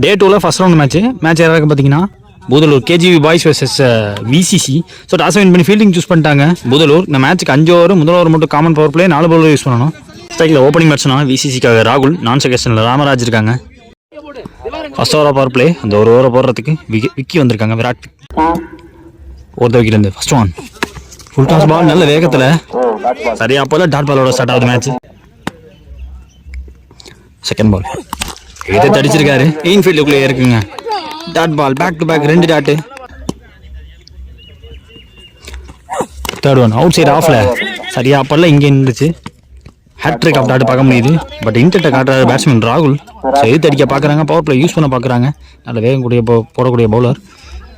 டே 2ல first round match யாராருக்கு பார்த்தீங்கன்னா Budalur KGV boys vs VCC. So toss win பண்ணி ஃபீல்டிங் சூஸ் பண்ணிட்டாங்க பூதலூர். இந்த மேட்ச்சுக்கு 5 ஓவர், முதல் ஓவர் மட்டும் common power play 4 bowler use பண்ணணும். ஸ்ட்ரைக்கில் ஓப்பனிங் பேட்ஸ்னா விசிசிக்காக ராகுல், நான் செகஷனில் ராமராஜ் இருக்காங்க. ஃபர்ஸ்ட் ஓவராக பவர் பிளே அந்த ஒரு ஓவரை போடுறதுக்கு விக்கி வந்திருக்காங்க. விராட் ஒருத்த விக்கிலேருந்து first one full toss ball நல்ல வேகத்தில் சரியா போல டாட் பாலோட ஸ்டார்ட் ஆகுது மேட்ச். செகண்ட் பால் இதை தடிச்சிருக்காரு, இன்ஃபீல்டுக்குள்ளே இருக்குங்க. Dot ball back to back 2 dot. Third one outside ஆஃப்ல சரியா அப்பல்ல இங்கே இருந்துச்சு. ஹேட்ரிக் ஆஃப் டாட் பார்க்க முடியுது. பட் இன்டெர்ட்டை காட்டுறாரு பேட்ஸ்மேன் ராகுல். எது தடிக்க பார்க்குறாங்க, பவர் பிளே யூஸ் பண்ண பார்க்குறாங்க. நல்ல வேகம் கூடிய போடக்கூடிய பவுலர்,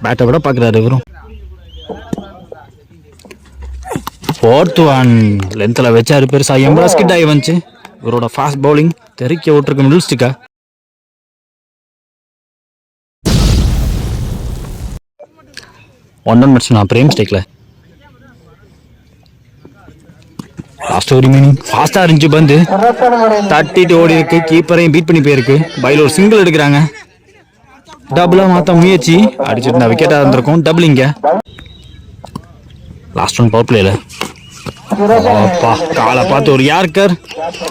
பேட்டை விட பார்க்குறாரு இவரும். ஃபோர்த் ஒன் லென்த்தில் வச்சாரு, பெருசாக எம்பளா ஸ்கிட் ஆகி வந்துச்சு. இவரோட ஃபாஸ்ட் பவுலிங் தெறிக்க விட்டுருக்கு மிடில் ஸ்டிக்கா. ஒன் மேட்ச் நான் பிரேம் ஸ்டேக்கில் லாஸ்ட் ஓவர் ரிமைனிங் ஃபாஸ்ட்டாக இருந்துச்சு. பந்து தட்டிட்டு ஓடி இருக்கு, கீப்பரையும் பீட் பண்ணி போயிருக்கு. பைல ஒரு சிங்கிள் எடுக்கிறாங்க. டபுளாக மாற்ற முயற்சி அடிச்சிருந்தா விக்கெட்டாக இருந்திருக்கும். டபுள் இங்கே லாஸ்ட் ஒன் பவர் பிளேல காலை பார்த்து ஒரு யார்கர்.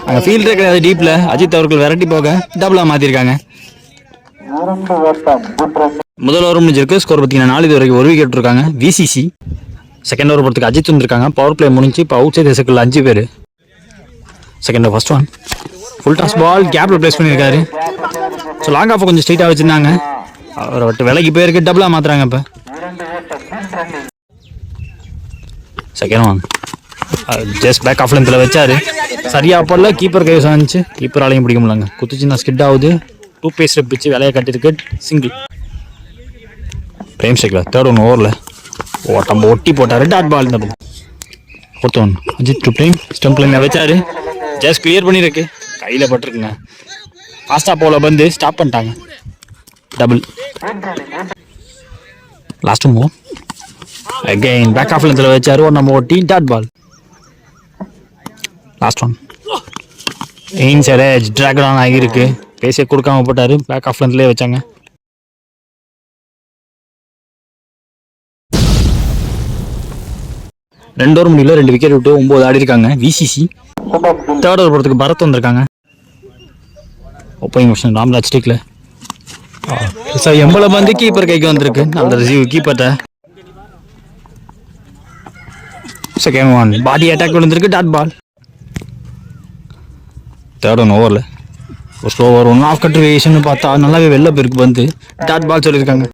அங்கே ஃபீல்டே கிடையாது டீப்பில். அஜித் அவர்கள் விரட்டி போக டபுளாக மாற்றிருக்காங்க. முதல் ஓவர் முடிஞ்சிருக்கு. ஸ்கோர் பார்த்தீங்கன்னா 4 இது வரைக்கும் 1 விக்கெட் இருக்காங்க விசிசி. செகண்ட் ஓவர் போகிறதுக்கு அஜித் வந்திருக்காங்க. பவர் பிளே முடிஞ்சு இப்போ அவுட் சைட் சர்க்கிள் 5 பேர். Second over first one full toss ball கேப்பில் பிளேஸ் பண்ணியிருக்காரு. ஸோ லாங் ஆஃப் கொஞ்சம் ஸ்ட்ரைட்டாக வச்சுருந்தாங்க. அவரை விட்டு விலைக்கு போயிருக்கு, டபுளாக மாற்றுறாங்க. இப்போ second one just back of லென்த்தில் வச்சாரு, சரியா போடல. கீப்பர் கைவசம் வந்துச்சு, கீப்பராலையும் பிடிக்க முடியலங்க. குத்துச்சுன்னா ஸ்கிட் ஆகுது. 2 பேஸ் பிச்சு விலையை கட்டிருக்கு. சிங்கிள் பிரேம் ஸ்டேக்கில் தேர்ட் ஒன் ஓவரில் ஓட்டம் ஒட்டி போட்டார். டாட் பால் இந்த ஃபோர்த் ஒன் அஜித் டு பிரேம் ஸ்டம்ப் லைனில் வச்சாரு. ஜஸ்ட் கிளியர் பண்ணியிருக்கு, கையில் பட்டிருக்குங்க. ஃபாஸ்ட்டாக போல வந்து ஸ்டாப் பண்ணிட்டாங்க. Double last move again back of லென்த்தில் வச்சாரு. ஒரு நம்ம ஓட்டி dot ball. Last one inside edge drag on ஆகியிருக்கு. பேசே கொடுக்காம போட்டாரு, பேக் ஆஃப் லென்த்லேயே வச்சாங்க. ரெண்டு ஓவர் முடியல, 2 விக்கெட் விட்டு 9 ஆடி இருக்காங்க விசிசி. தேர்ட் ஓவர் போகிறதுக்கு பரத் வந்திருக்காங்க. ஓப்பனிங் மிஷன் ராம்ராஜ் ஸ்டிக்ல எம்பளை பந்து கீப்பர் கைக்கு வந்திருக்கு. நல்ல ரிசீவ் கீப்பர்ட்ட. செகண்ட் ஒன் பாடி அட்டாக் விழுந்திருக்கு. Dot ball. தேர்ட் ஒன் ஓவரில் ஒரு ஸ்லோ ஓவர் 1 ஆஃப் கட் வேஷன் பார்த்தா நல்லாவே வெளில போயிருக்கு. வந்து டாட் பால் சொல்லியிருக்காங்க.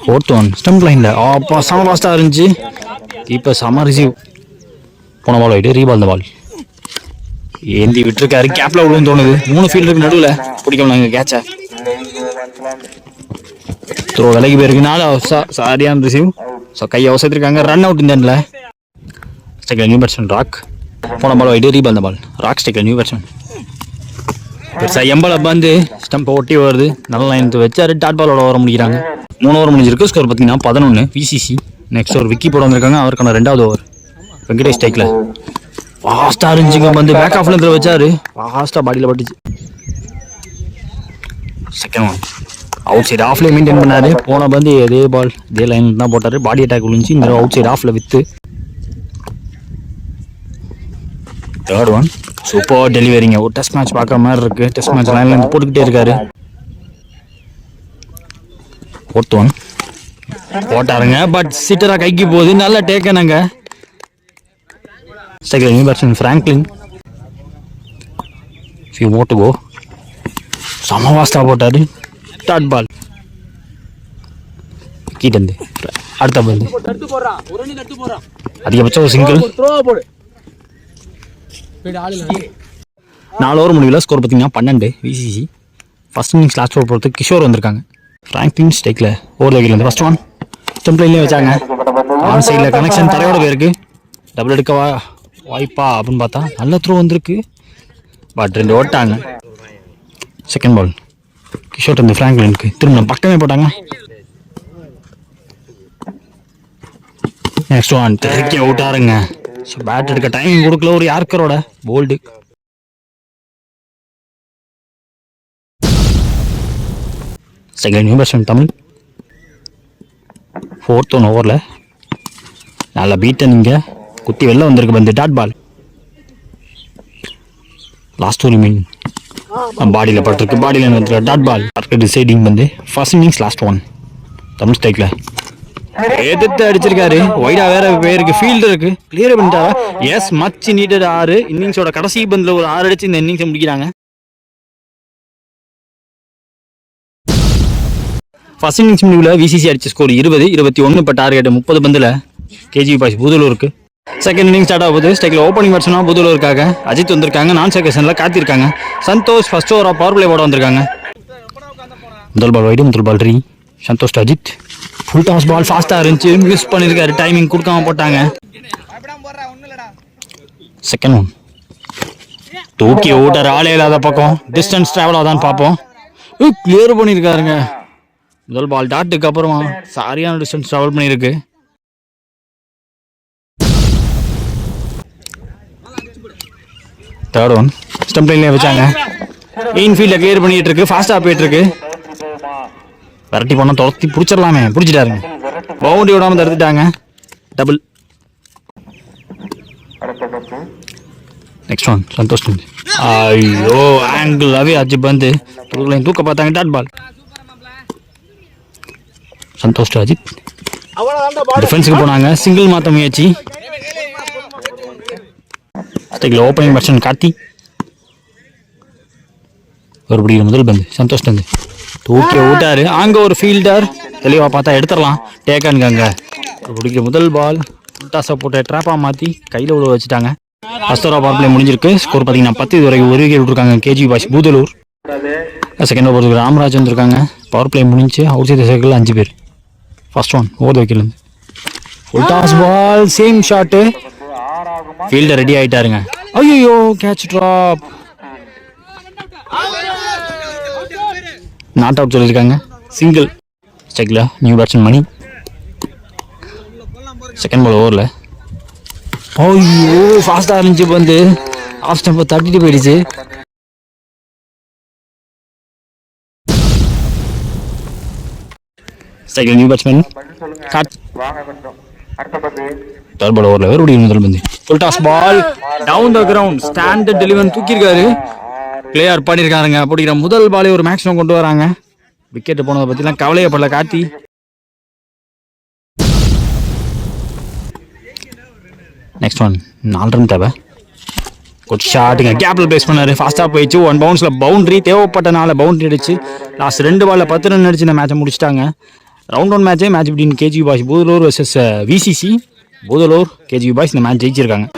ஃபோர்த் ஒன் ஸ்டம்ப் லைனில் அப்பா செம ஃபாஸ்ட்டாக இருந்துச்சு. கீப்பர் செம ரிசீவ். போன பால் ஆகிட்டு ரீபால். இந்த பால் ஏந்தி விட்டுருக்காரு, கேப்பில் விழுன்னு தோணுது. 3 ஃபீல்டுக்கு நடுவில் பிடிக்கணும் நாங்கள் கேட்சை. த்ரோ விலைக்கு போயிருக்குனால சரியான ரிசீவ். ஸோ கையை அவசரத்திருக்காங்க. ரன் அவுட் இந்த எண்டில். ஸ்டேக்கில் நியூ பேட்ஸ்மேன் ராக். போன பால் ஆகிட்டு ரீபால். இந்த பால் ராக் ஸ்டேக்கில் நியூ பேட்ஸ்மேன். பெருசாக எம்பளை வந்து ஸ்டம்பை ஒட்டி வருது. நல்ல லைன் வச்சாரு. டாட் பாலோட ஓவர் முடிக்கிறாங்க. 3 ஓவர் முடிஞ்சிருக்கு. ஸ்கோர் பார்த்தீங்கன்னா 11 விசிசி. நெக்ஸ்ட் ஒரு விக்கி போட வந்திருக்காங்க. அவருக்கான 2வது ஓவர் வெங்கடேஷ் ஸ்டைக்கில் ஃபாஸ்ட்டாக இருந்துச்சுங்க. வந்து பேக் ஆஃப் லென்த்தில் வச்சாரு, ஃபாஸ்ட்டாக பாடியில் பட்டுச்சு. செகண்ட் ஒன் அவுட் சைடு ஆஃப்லேயே மெயின்டைன் பண்ணாரு. போன பந்து இதே பால் இதே லைன் தான் போட்டார். பாடி அட்டாக் விழுந்துச்சு. இந்த அவுட் சைடு ஆஃபில் வித்து. தேர்ட் ஒன் சூப்பர் டெலிவரிங்க. ஒரு டெஸ்ட் மேட்ச் பார்க்குற மாதிரி இருக்கு. டெஸ்ட் மேட்ச் லைன்ல போட்டுக்கிட்டே இருக்காரு. ஃபோர்த் ஒன் போட்டாருங்க, பட் சிட்டரா கைக்கு போகுது. நல்லா டேக்கனுங்க. ஸ்ட்ரைக்கில் new batsman Franklin. Few more to go. செம ஃபாஸ்ட்டாக போட்டாரு. Dot ball. கீட்டந்து அடுத்த பந்து அதிகபட்சம் ஒரு சிங்கிள். 4 ஓவர் முடியல. ஸ்கோர் பார்த்தீங்கன்னா 12 விசிசி. ஃபர்ஸ்ட் இன்னிங்ஸ் லாஸ்ட் ஓவர் பொறுத்து கிஷோர் வந்திருக்காங்க. ஃப்ராங்க்லின் ஸ்டேக்கில் ஓவர் வைக்கல. ஃபர்ஸ்ட் ஒன் ஸ்டம்ப் லைன்லேயே வச்சாங்க. ஆன் சைடில் கனெக்ஷன் தரையோட போயிருக்கு. டபுள் எடுக்க வாய்ப்பா அப்படின்னு பார்த்தா நல்ல த்ரோ வந்திருக்கு. பட் 2 ஓட்டாங்க. செகண்ட் பால் கிஷோர் வந்து ஃப்ராங்க்லினுக்கு திரும்ப பக்கமே போட்டாங்க. நெக்ஸ்ட் ஒன் தெற்கே அவுட்டாருங்க. பேட் எடுக்க டைம் கொடுக்கல. ஒரு யார்கரோட bowled. Second new batsman Tamil. 4th one ஓவரில் நல்லா பீட்டை நீங்கள் குத்தி வெளில வந்திருக்கு பந்து. Dot ball. லாஸ்ட் ஒரு மீன் பாடியில் பட்டிருக்கு. பாடியில் வந்துருக்கு. Dot ball. டிசைடிங் வந்து first innings last one. Tamil ஸ்ட்ரைக்கில் எதிர்த்து அடிச்சிருக்காரு. வைடா வேற பேருக்கு ஃபீல்டு இருக்கு. கிளியர் பண்ணிட்டாரா? Yes, much needed 6. இன்னிங்ஸோட கடைசி பந்தில் ஒரு 6 அடிச்சு இந்த இன்னிங்ஸை முடிக்கிறாங்க. ஃபர்ஸ்ட் இன்னிங்ஸ் முடிவில் விசிசி அடிச்ச ஸ்கோர் 20-21. இப்போ டார்கெட் 30 பந்தில் கேஜிபி பாய்ஸ் பூதலூருக்கு. செகண்ட் இன்னிங் ஸ்டார்ட் ஆகுது. ஸ்ட்ரைக்கில் ஓப்பனிங் பேட்ஸ்மேனாக பூதலூருக்காக அஜித் வந்திருக்காங்க. நான் செகஷனில் காத்திருக்காங்க. சந்தோஷ் ஃபர்ஸ்ட் ஓவராக பவர் பிளே போட வந்திருக்காங்க. முதல் பால் வைடு, முதல் பால் ரீ. Santhosh Ajith full toss ball ஃபாஸ்ட்டாக இருந்துச்சு. மிஸ் பண்ணியிருக்காரு. டைமிங் கொடுக்காம போட்டாங்க. செகண்ட் ஒன் தூக்கி ஓட்டார். ஆளே இல்லாத பக்கம் டிஸ்டன்ஸ் ட்ராவல் ஆதான்னு பார்ப்போம். கிளியர் பண்ணியிருக்காருங்க. முதல் பால் டாட்டுக்கு அப்புறமா சரியான டிஸ்டன்ஸ் ட்ராவல் பண்ணியிருக்கு. தேர்ட் ஒன் ஸ்டம்ப் லைன்லேயே வச்சாங்க. இன்ஃபீல்டில் கிளியர் பண்ணிட்டு இருக்கு. ஃபாஸ்ட்டாக போயிட்டு இருக்கு. விரட்டி போனால் துரத்தி பிடிச்சிடலாமே. பிடிச்சிட்டாருங்க. பவுண்டரி விடாமல் தடுத்துட்டாங்க. டபுள். Next one Santhosh. ஐயோ, ஆங்கிளாகவே அஜி பந்து புதுலையும் தூக்க பார்த்தாங்க. Dot ball. சந்தோஷ் அஜித் டிஃபென்ஸுக்கு போனாங்க. சிங்கிள் மாற்ற முயற்சி. ஸ்ட்ரைக்கில் ஓப்பனிங் பேட்ஸ்மேன் கார்த்தி. ஒரு முதல் பந்து சந்தோஷ் வந்து தூக்கி விட்டாரு. அங்கே ஒரு ஃபீல்டர் தெளிவாக பார்த்தா எடுத்துடலாம். டேக்கானுங்க. அங்கே பிடிக்கிற முதல் பால் டாஸை போட்டு ட்ராப்பாக மாற்றி கையில் உள்ள வச்சுட்டாங்க. ஃபர்ஸ்ட் ஓவர் பவர் பிளே முடிஞ்சிருக்கு. ஸ்கோர் பார்த்தீங்கன்னா 10 இது வரைக்கும் 1 விக்கெட் விட்டுருக்காங்க KGB boys Budalur. Second over போகிறதுக்கு ராமராஜ் வந்திருக்காங்க. பவர் பிளே முடிஞ்சு அவுட் சைட் சர்க்கிள் 5 பேர். ஃபர்ஸ்ட் ஒன் ஓவர் வைக்கலேருந்து full toss ball same shot. Fielder ready ஆகிட்டாருங்க. ஐயோ, கேட்ச் ட்ராப். நாட் அவுட் சொல்லியிருக்காங்க. சிங்கிள். ஸ்ட்ரைக்கில் new batsman Mani. Second ball ஓவரில் ஐயோ ஃபாஸ்ட்டாக இருந்துச்சு. வந்து ஆஃப் ஸ்டம்பை தட்டிட்டு போயிடுச்சு. ஸ்ட்ரைக்கில் நியூ பேட்ஸ்மேன் தேர்ட் பால் ஓவரில் வேறு முதல் பந்து full toss ball down the ground. Standard டெலிவன் தூக்கியிருக்காரு. பிளேயர் பண்ணியிருக்காருங்க. பிடிக்கிற முதல் பாலே ஒரு மேக்ஸிமம் கொண்டு வராங்க. விக்கெட்டு போனதை பற்றிலாம் கவலையப்படல கார்த்தி. நெக்ஸ்ட் ஒன் 4 ரன் தேவை. குட் ஷாட்டுங்க. கேப்பில் பேஸ் பண்ணாரு. ஃபாஸ்ட்டாக போயிடுச்சு. 1 பவுன்ஸில் பவுண்டரி தேவைப்பட்டனால பவுண்டரி அடிச்சு லாஸ்ட் 2 பாலில் 10 ரன் அடிச்சு இந்த மேட்சை முடிச்சிட்டாங்க. Round 1 match between KGB boys Budalur versus VCC. Budalur KGB boys இந்த மேட்ச் ஜெயிச்சிருக்காங்க.